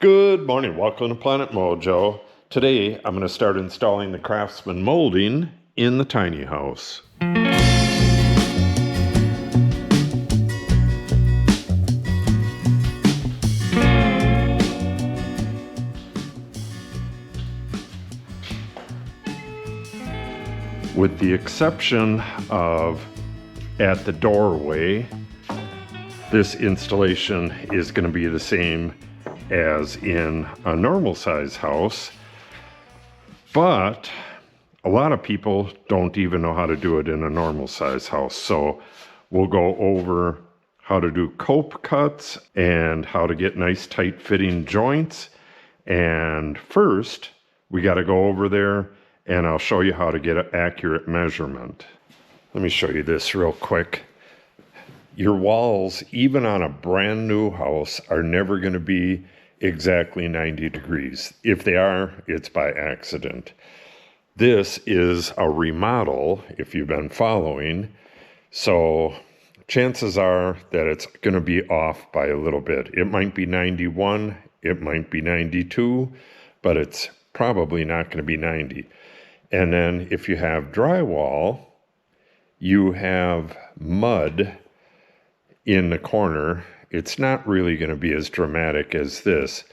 Good morning, welcome to Planet Mojo. Today I'm going to start installing the Craftsman molding in the tiny house. With the exception of at the doorway, this installation is going to be the same as in a normal size house, but a lot of people don't even know how to do it in a normal size house. So we'll go over how to do cope cuts and how to get nice tight fitting joints. And first we got to go over there and I'll show you how to get an accurate measurement. Let me show you this real quick. Your walls, even on a brand new house, are never going to be exactly 90 degrees. If they are, it's by accident. This is a remodel, if you've been following, so chances are that it's going to be off by a little bit. It might be 91, it might be 92, but it's probably not going to be 90. And then if you have drywall, you have mud in the corner. It's not really going to be as dramatic as this,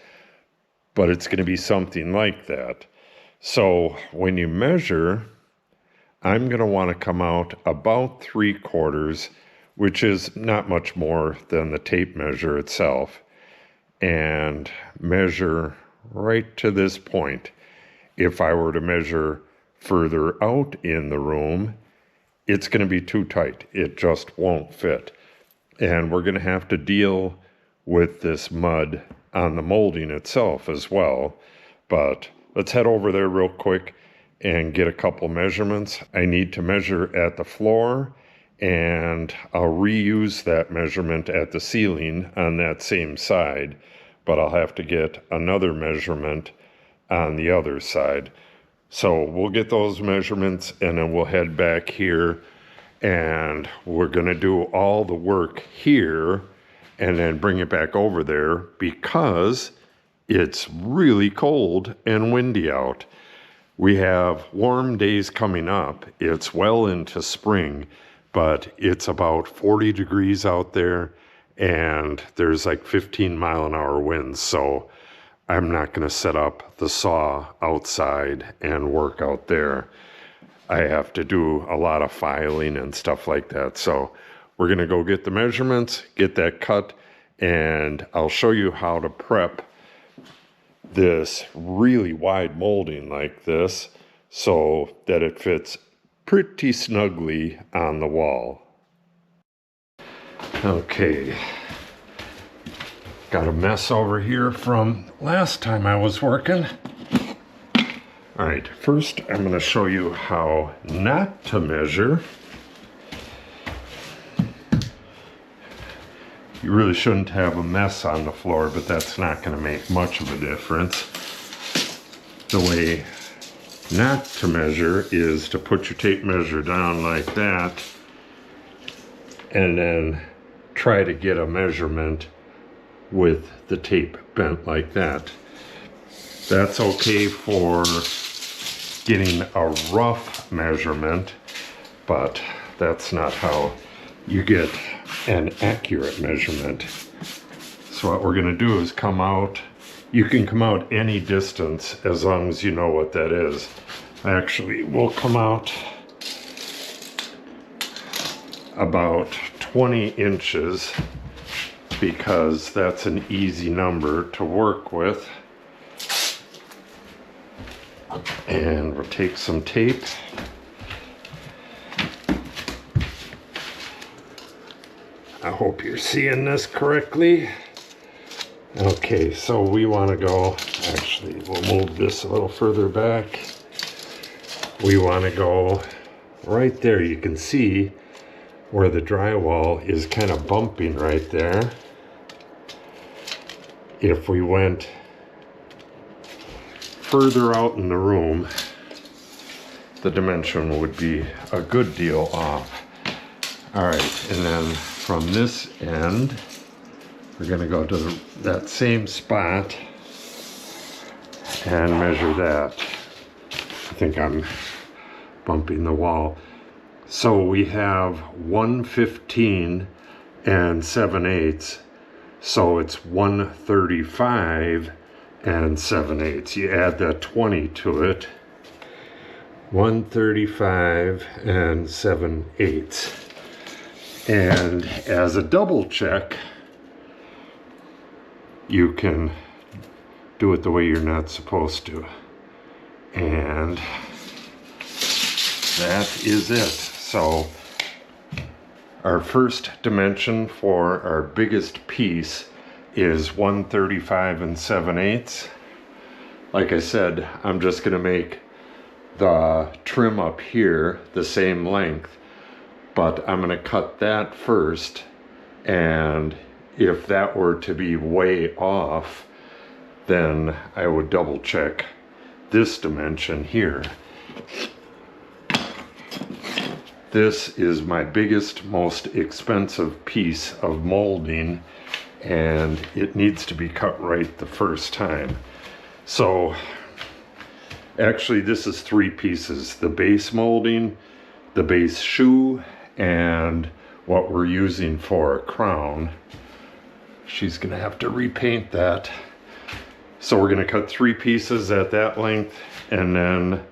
but it's going to be something like that. So when you measure, I'm going to want to come out about 3/4, which is not much more than the tape measure itself, and measure right to this point. If I were to measure further out in the room, it's going to be too tight. It just won't fit. And we're going to have to deal with this mud on the molding itself as well. But let's head over there real quick and get a couple measurements. I need to measure at the floor, and I'll reuse that measurement at the ceiling on that same side, but I'll have to get another measurement on the other side. So we'll get those measurements and then we'll head back here. And we're going to do all the work here and then bring it back over there because it's really cold and windy out. We have warm days coming up. It's well into spring, but it's about 40 degrees out there and there's like 15-mile-an-hour winds. So I'm not going to set up the saw outside and work out there. I have to do a lot of filing and stuff like that. So we're going to go get the measurements, get that cut, and I'll show you how to prep this really wide molding like this so that it fits pretty snugly on the wall. Okay, got a mess over here from last time I was working. All right, first I'm going to show you how not to measure. You really shouldn't have a mess on the floor, but that's not going to make much of a difference. The way not to measure is to put your tape measure down like that and then try to get a measurement with the tape bent like that. That's okay for getting a rough measurement, but that's not how you get an accurate measurement. So what we're going to do is come out. You can come out any distance as long as you know what that is. Actually, we'll come out about 20 inches because that's an easy number to work with. And we'll take some tape. I hope you're seeing this correctly. Okay, so we want to go, actually we'll move this a little further back. We want to go right there. You can see where the drywall is kind of bumping right there. If we went further out in the room, the dimension would be a good deal off. All right, and then from this end, we're going to go to that same spot and measure that. I think I'm bumping the wall. So we have 115 and 7/8. So it's 135 and 7/8. You add that 20 to it. 135 and 7/8. And as a double check, you can do it the way you're not supposed to. And that is it. So our first dimension for our biggest piece is 135 and 7/8. Like I said, I'm just going to make the trim up here the same length, but I'm going to cut that first, and if that were to be way off, then I would double check this dimension here. This is my biggest, most expensive piece of molding, and it needs to be cut right the first time. So actually this is 3 pieces: the base molding, the base shoe, and what we're using for a crown. She's gonna have to repaint that. So we're gonna cut 3 pieces at that length, and then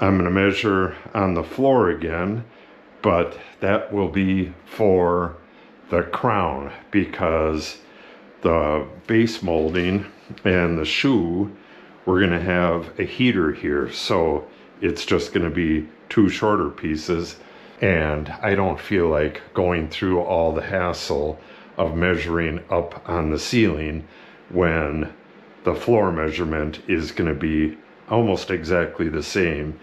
I'm gonna measure on the floor again, but that will be for the crown, because the base molding and the shoe, we're gonna have a heater here, so it's just gonna be 2 shorter pieces, and I don't feel like going through all the hassle of measuring up on the ceiling when the floor measurement is going to be almost exactly the same.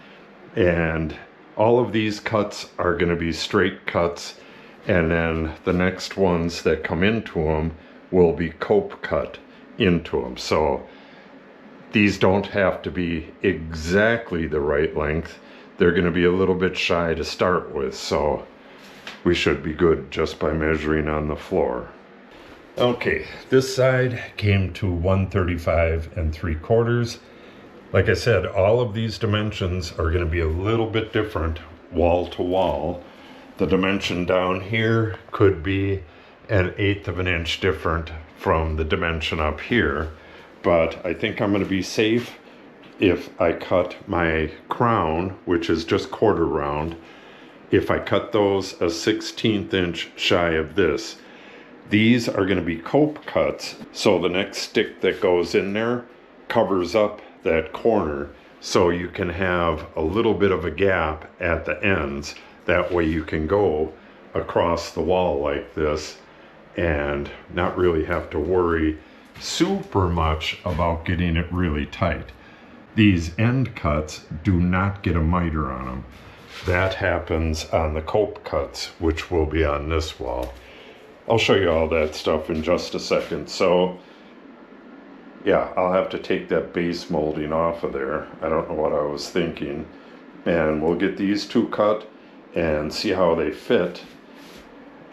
And all of these cuts are going to be straight cuts, and then the next ones that come into them will be cope cut into them. So these don't have to be exactly the right length. They're going to be a little bit shy to start with, so we should be good just by measuring on the floor. Okay, this side came to 135 3/4. Like I said, all of these dimensions are going to be a little bit different wall to wall. The dimension down here could be 1/8 of an inch different from the dimension up here, but I think I'm going to be safe if I cut my crown, which is just quarter round, if I cut those a 1/16 inch shy of this. These are going to be cope cuts, so the next stick that goes in there covers up that corner, so you can have a little bit of a gap at the ends. That way you can go across the wall like this and not really have to worry super much about getting it really tight. These end cuts do not get a miter on them. That happens on the cope cuts, which will be on this wall. I'll show you all that stuff in just a second. So yeah, I'll have to take that base molding off of there. I don't know what I was thinking. And we'll get these 2 cut and see how they fit.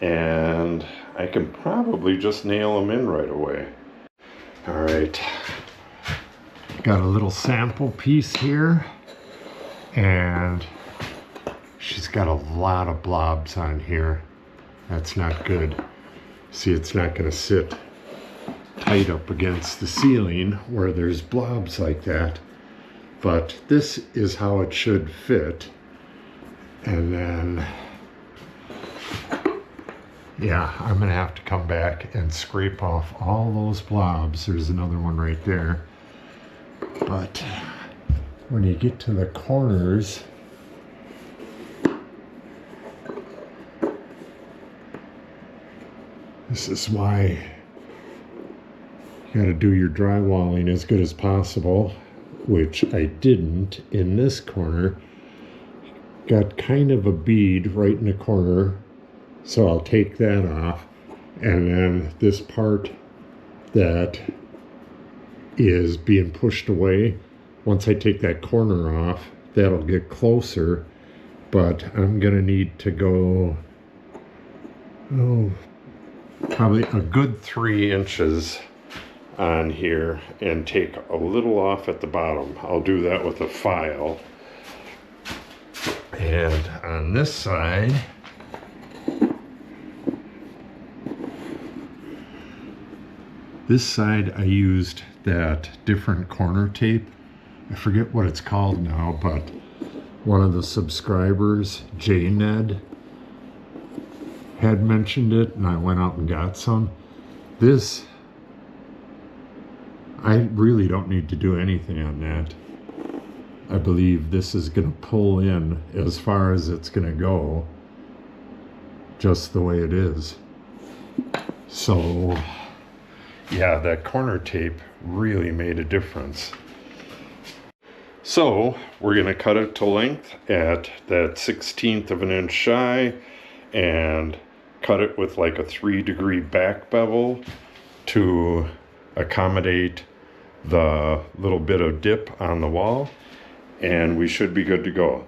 And I can probably just nail them in right away. All right, got a little sample piece here, and she's got a lot of blobs on here. That's not good. See, it's not going to sit tight up against the ceiling where there's blobs like that. But this is how it should fit. And then, yeah, I'm going to have to come back and scrape off all those blobs. There's another one right there. But when you get to the corners, this is why you got to do your drywalling as good as possible, which I didn't in this corner. Got kind of a bead right in the corner, so I'll take that off. And then this part that is being pushed away, once I take that corner off, that'll get closer. But I'm gonna need to go, probably a good 3 inches on here and take a little off at the bottom. I'll do that with a file. And on this side, I used that different corner tape. I forget what it's called now, but one of the subscribers, J-Ned, had mentioned it, and I went out and got some. This, I really don't need to do anything on that. I believe this is going to pull in as far as it's going to go, just the way it is. So, yeah, that corner tape really made a difference. So, we're going to cut it to length at that 1/16 of an inch shy and cut it with like a 3-degree back bevel to accommodate the little bit of dip on the wall, and we should be good to go.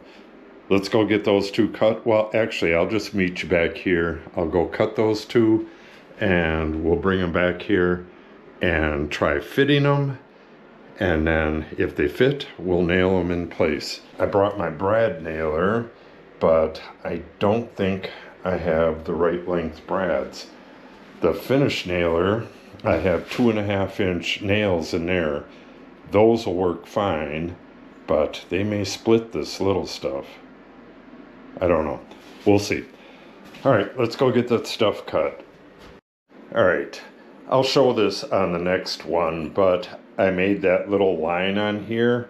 Let's go get those two cut. Well, actually, I'll just meet you back here. I'll go cut those two, and we'll bring them back here and try fitting them, and then if they fit, we'll nail them in place. I brought my brad nailer, but I don't think I have the right length brads. The finish nailer, I have 2.5-inch nails in there. Those will work fine, but they may split this little stuff. I don't know. We'll see. All right, let's go get that stuff cut. All right, I'll show this on the next one, but I made that little line on here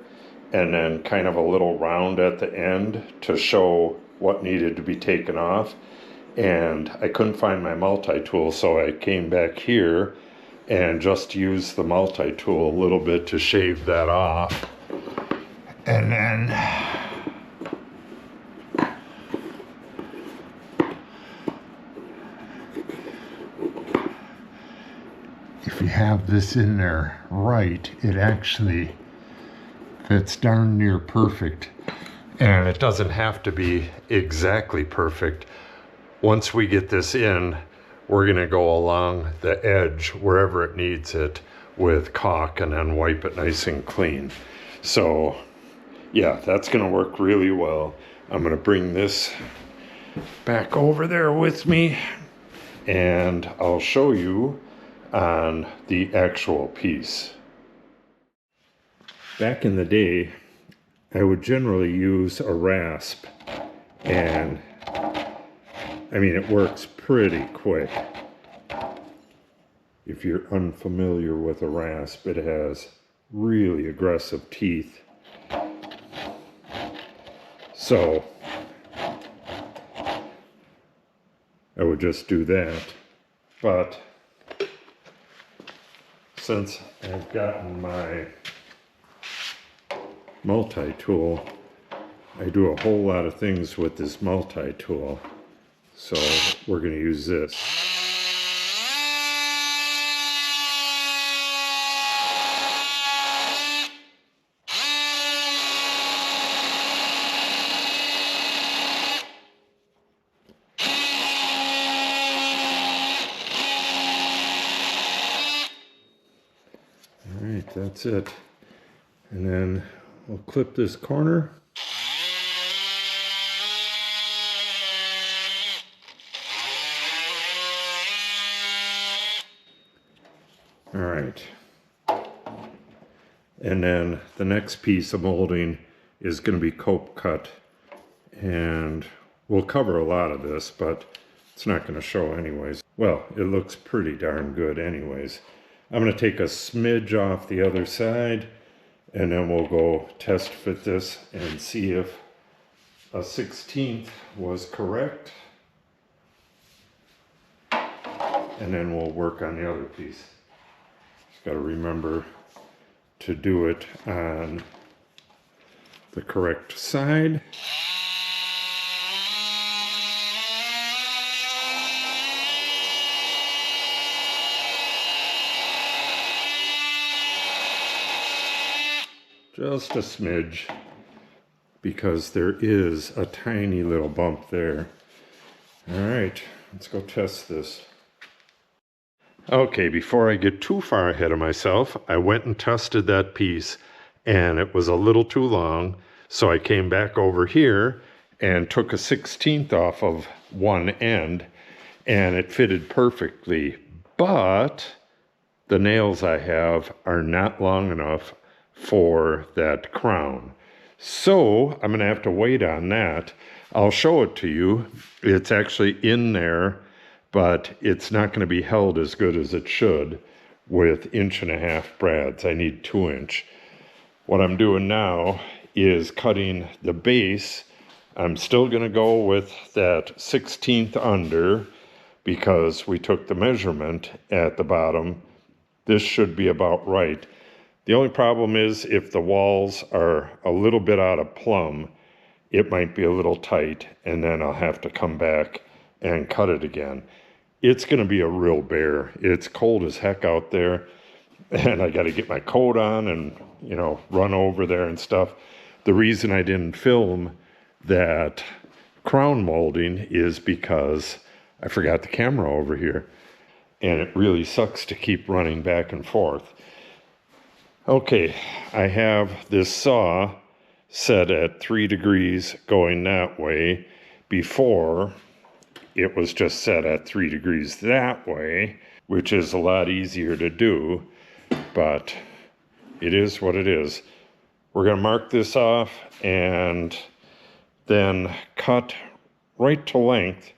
and then kind of a little round at the end to show what needed to be taken off. And I couldn't find my multi-tool, so I came back here and just used the multi-tool a little bit to shave that off. And then if you have this in there right, it actually fits darn near perfect. And it doesn't have to be exactly perfect. Once we get this in, we're going to go along the edge wherever it needs it with caulk and then wipe it nice and clean. So yeah, that's going to work really well. I'm going to bring this back over there with me, and I'll show you on the actual piece. Back in the day, I would generally use a rasp, and I mean, it works pretty quick. If you're unfamiliar with a rasp, it has really aggressive teeth. So I would just do that. But since I've gotten my multi-tool, I do a whole lot of things with this multi-tool. So we're going to use this. All right, that's it. And then we'll clip this corner. All right, and then the next piece of molding is going to be cope cut, and we'll cover a lot of this, but it's not going to show anyways. Well, it looks pretty darn good anyways. I'm going to take a smidge off the other side, and then we'll go test fit this and see if a 1/16 was correct, and then we'll work on the other piece. Got to remember to do it on the correct side. Just a smidge, because there is a tiny little bump there. All right, let's go test this. Okay, before I get too far ahead of myself, I went and tested that piece and it was a little too long. So I came back over here and took a 16th off of one end and it fitted perfectly. But the nails I have are not long enough for that crown. So I'm going to have to wait on that. I'll show it to you. It's actually in there, but it's not going to be held as good as it should with 1.5-inch brads. I need 2-inch. What I'm doing now is cutting the base. I'm still going to go with that 16th under because we took the measurement at the bottom. This should be about right. The only problem is if the walls are a little bit out of plumb, it might be a little tight, and then I'll have to come back and cut it again. It's going to be a real bear. It's cold as heck out there, and I got to get my coat on and, run over there and stuff. The reason I didn't film that crown molding is because I forgot the camera over here, and it really sucks to keep running back and forth. Okay, I have this saw set at 3 degrees going that way. Before, it was just set at 3 degrees that way, which is a lot easier to do, but it is what it is. We're going to mark this off and then cut right to length,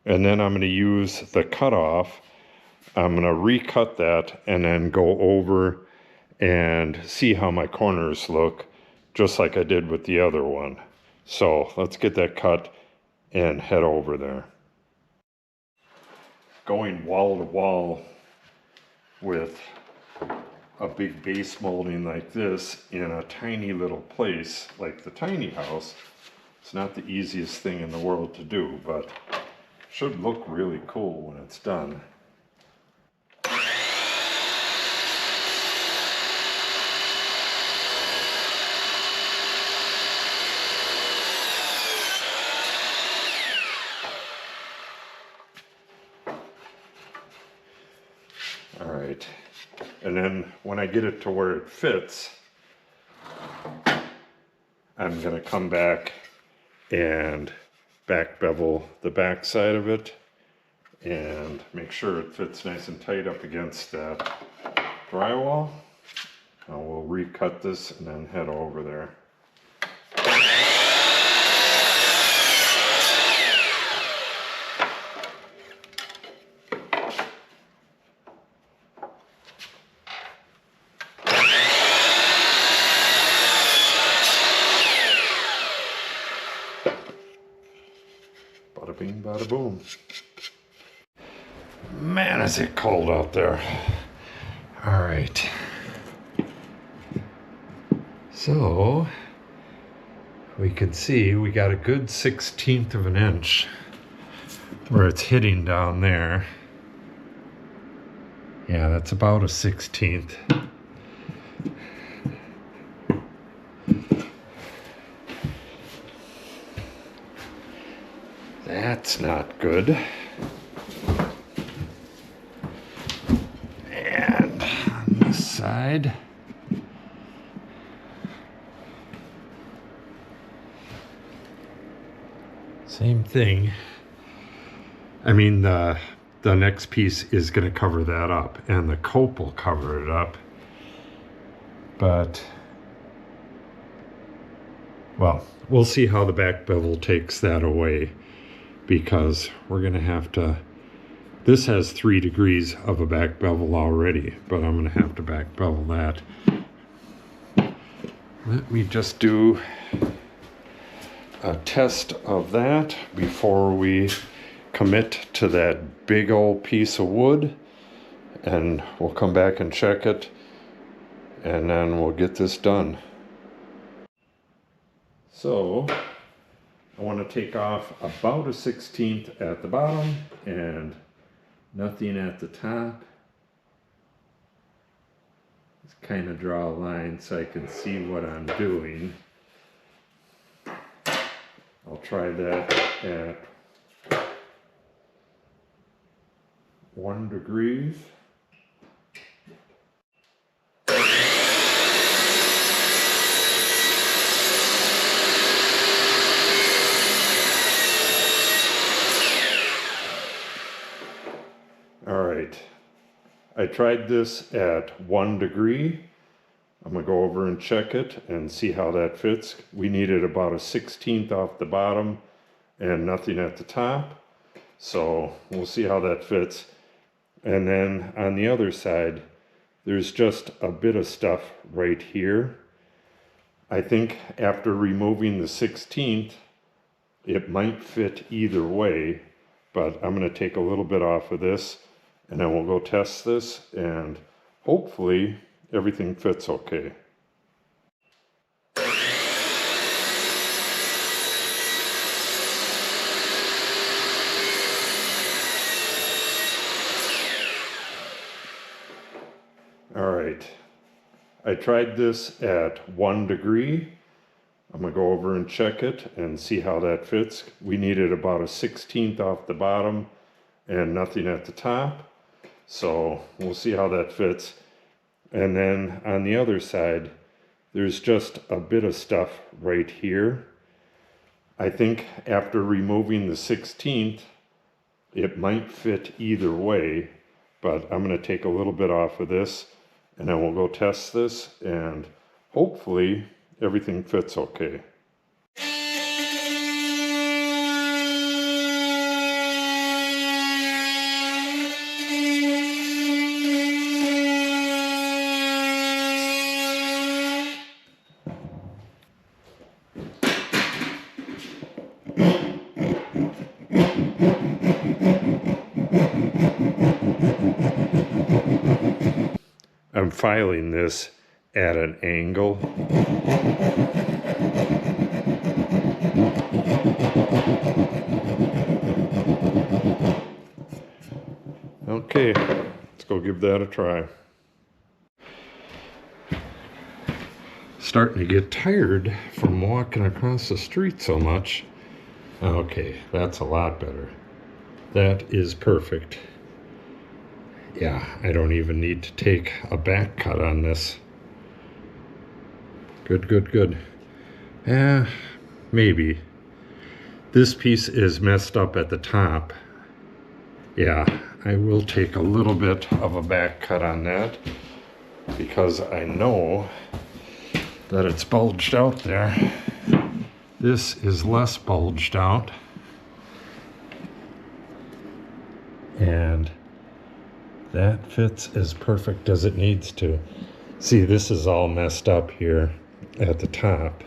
and then I'm going to use the cutoff. I'm going to recut that and then go over and see how my corners look, just like I did with the other one. So let's get that cut and head over there. Going wall to wall with a big base molding like this in a tiny little place like the tiny house, it's not the easiest thing in the world to do, but should look really cool when it's done. All right, and then when I get it to where it fits, I'm going to come back and back bevel the back side of it and make sure it fits nice and tight up against that drywall. Now we'll recut this and then head over there. Bada bing, bada boom. Man, is it cold out there. All right. So we can see we got a good 1/16 of an inch where it's hitting down there. Yeah, that's about a 1/16. That's not good. And on this side, same thing. I mean, the next piece is going to cover that up, and the cope will cover it up. But, well, we'll see how the back bevel takes that away, because we're going to have to, this has 3 degrees of a back bevel already, but I'm going to have to back bevel that. Let me just do a test of that before we commit to that big old piece of wood, and we'll come back and check it, and then we'll get this done. So I want to take off about a 1/16 at the bottom and nothing at the top. Just kind of draw a line so I can see what I'm doing. I'll try that at 1 degree. All right, I tried this at 1 degree. I'm gonna go over and check it and see how that fits. We needed about a 1/16 off the bottom and nothing at the top. So we'll see how that fits. And then on the other side, there's just a bit of stuff right here. I think after removing the 1/16, it might fit either way, but I'm gonna take a little bit off of this and then we'll go test this and hopefully everything fits okay. All right, I tried this at 1 degree. I'm gonna go over and check it and see how that fits. We needed about a 1/16 off the bottom and nothing at the top. So we'll see how that fits. And then on the other side, there's just a bit of stuff right here. I think after removing the 1/16, it might fit either way, but I'm gonna take a little bit off of this and then we'll go test this and hopefully everything fits okay. I'm filing this at an angle. Okay, let's go give that a try. Starting to get tired from walking across the street so much. Okay, that's a lot better. That is perfect. Yeah, I don't even need to take a back cut on this. Good, good, good. Maybe. This piece is messed up at the top. Yeah, I will take a little bit of a back cut on that because I know that it's bulged out there. This is less bulged out. And that fits as perfect as it needs to. See, this is all messed up here at the top.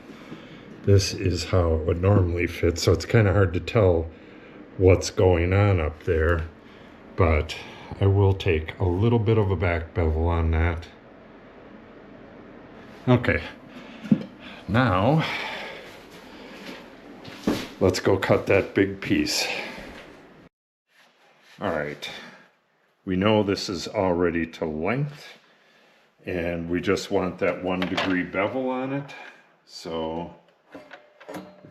This is how it would normally fit, so it's kind of hard to tell what's going on up there, but I will take a little bit of a back bevel on that. Okay, now let's go cut that big piece. All right. We know this is already to length and we just want that 1 degree bevel on it. So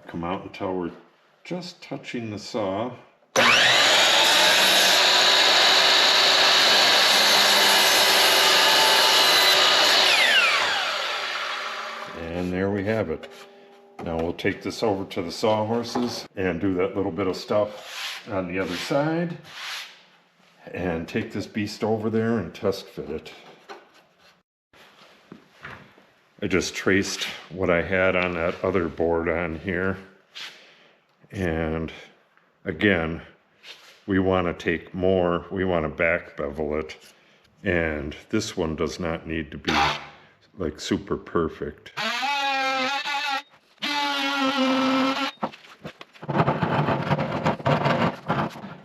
come out until we're just touching the saw. And there we have it. Now we'll take this over to the sawhorses and do that little bit of stuff on the other side. And take this beast over there and test fit it. I just traced what I had on that other board on here. And again, we want to take more, we want to back bevel it. And this one does not need to be like super perfect.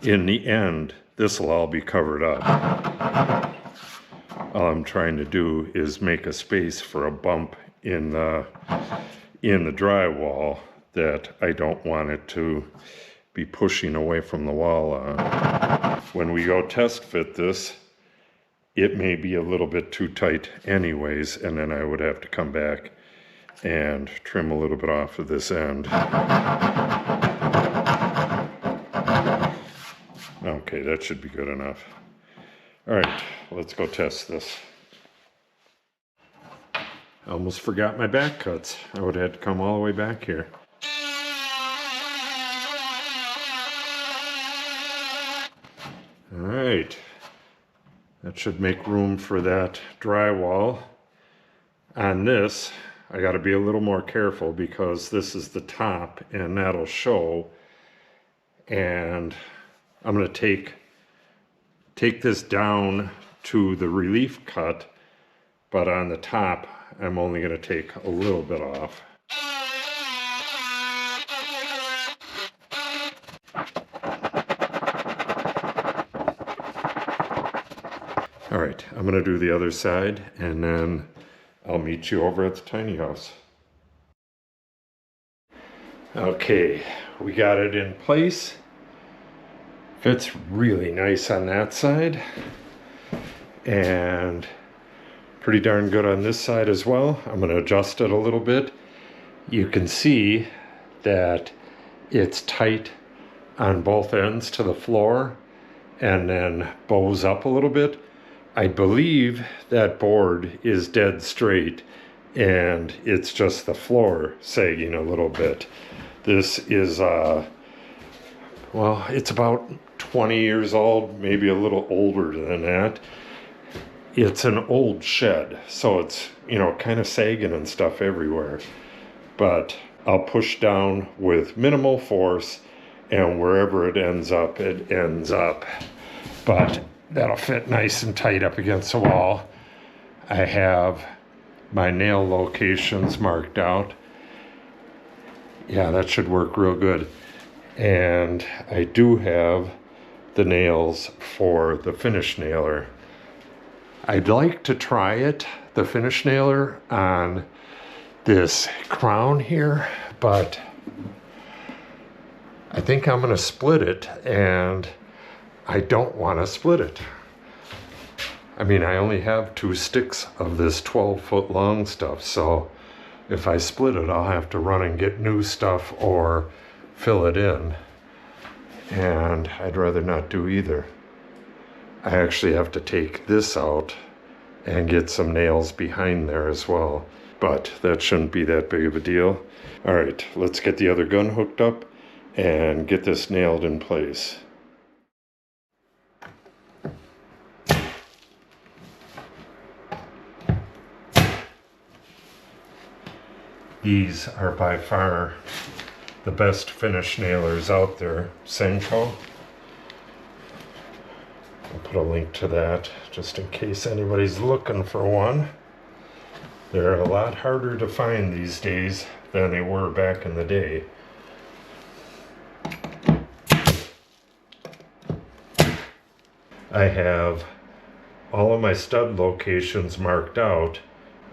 In the end, this will all be covered up. All I'm trying to do is make a space for a bump in the drywall that I don't want it to be pushing away from the wall on. When we go test fit this, it may be a little bit too tight anyways, and then I would have to come back and trim a little bit off of this end. Okay, that should be good enough. All right, let's go test this. I almost forgot my back cuts. I would have had to come all the way back here. All right, that should make room for that drywall. On this, I got to be a little more careful because this is the top and that'll show. And I'm going to take this down to the relief cut, but on the top, I'm only going to take a little bit off. All right, I'm going to do the other side, and then I'll meet you over at the tiny house. Okay, we got it in place. Fits really nice on that side, and pretty darn good on this side as well. I'm going to adjust it a little bit. You can see that it's tight on both ends to the floor and then bows up a little bit. I believe that board is dead straight and it's just the floor sagging a little bit. This is, well, it's about 20 years old, maybe a little older than that. It's an old shed, so it's, you know, kind of sagging and stuff everywhere. But I'll push down with minimal force, and wherever it ends up, it ends up. But that'll fit nice and tight up against the wall. I have my nail locations marked out. Yeah, that should work real good. And I do have the nails for the finish nailer. I'd like to try it, the finish nailer, on this crown here, but I think I'm going to split it, and I don't want to split it. I mean, I only have 2 sticks of this 12-foot long stuff, so if I split it, I'll have to run and get new stuff or fill it in. And I'd rather not do either. I actually have to take this out and get some nails behind there as well. But that shouldn't be that big of a deal. All right, let's get the other gun hooked up and get this nailed in place. These are by far the best finish nailers out there, Senko. I'll put a link to that just in case anybody's looking for one. They're a lot harder to find these days than they were back in the day. I have all of my stud locations marked out.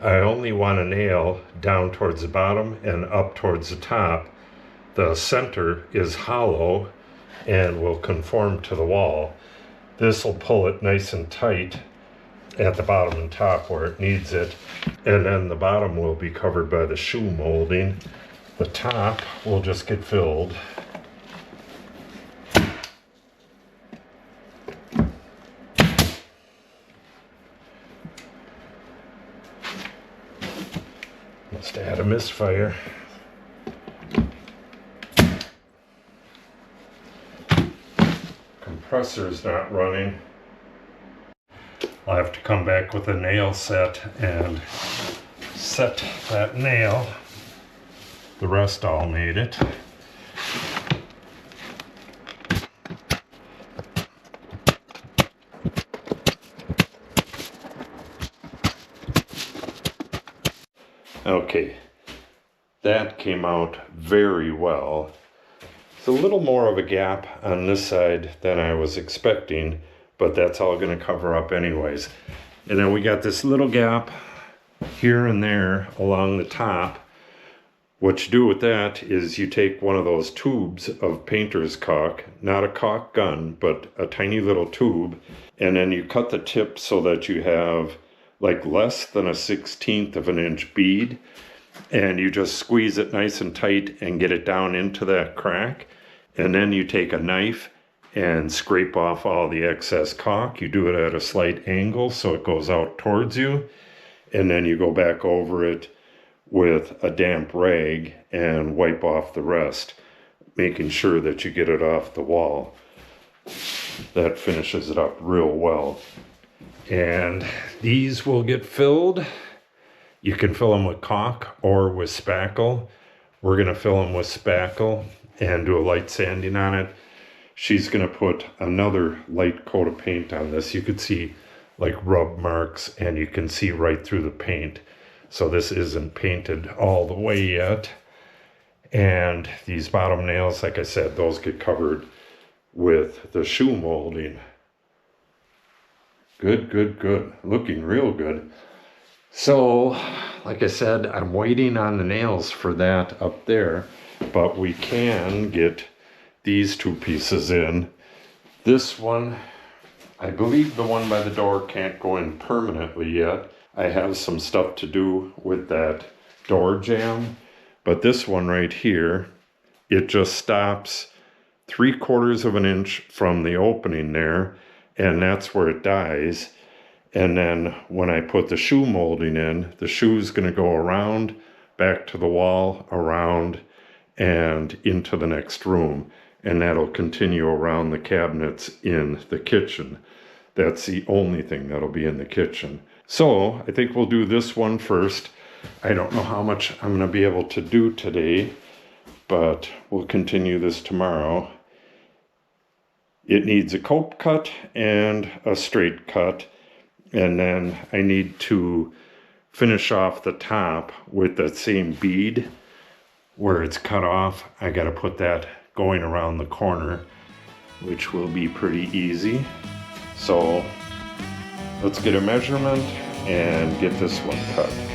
I only want a nail down towards the bottom and up towards the top. The center is hollow and will conform to the wall. This will pull it nice and tight at the bottom and top where it needs it, and then the bottom will be covered by the shoe molding. The top will just get filled. Must have had a misfire. Compressor's not running. I'll have to come back with a nail set and set that nail. The rest all made it. Okay, that came out very well. It's a little more of a gap on this side than I was expecting, but that's all going to cover up anyways. And then we got this little gap here and there along the top. What you do with that is you take one of those tubes of painter's caulk, not a caulk gun, but a tiny little tube, and then you cut the tip so that you have like less than a 1/16 of an inch bead, and you just squeeze it nice and tight and get it down into that crack. And then you take a knife and scrape off all the excess caulk. You do it at a slight angle so it goes out towards you, and then you go back over it with a damp rag and wipe off the rest, making sure that you get it off the wall. That finishes it up real well. And these will get filled. You can fill them with caulk or with spackle. We're going to fill them with spackle and do a light sanding on it. She's going to put another light coat of paint on this. You could see like rub marks, and you can see right through the paint. So this isn't painted all the way yet. And these bottom nails, like I said, those get covered with the shoe molding. Good, good, good. Looking real good. So, like I said, I'm waiting on the nails for that up there, but we can get these two pieces in. This one, I believe the one by the door can't go in permanently yet. I have some stuff to do with that door jamb, but this one right here, it just stops 3/4 of an inch from the opening there, and that's where it dies. And then when I put the shoe molding in, the shoe's going to go around, back to the wall, around, and into the next room. And that'll continue around the cabinets in the kitchen. That's the only thing that'll be in the kitchen. So I think we'll do this one first. I don't know how much I'm going to be able to do today, but we'll continue this tomorrow. It needs a cope cut and a straight cut. And then I need to finish off the top with that same bead where it's cut off. I got to put that going around the corner, which will be pretty easy. So let's get a measurement and get this one cut.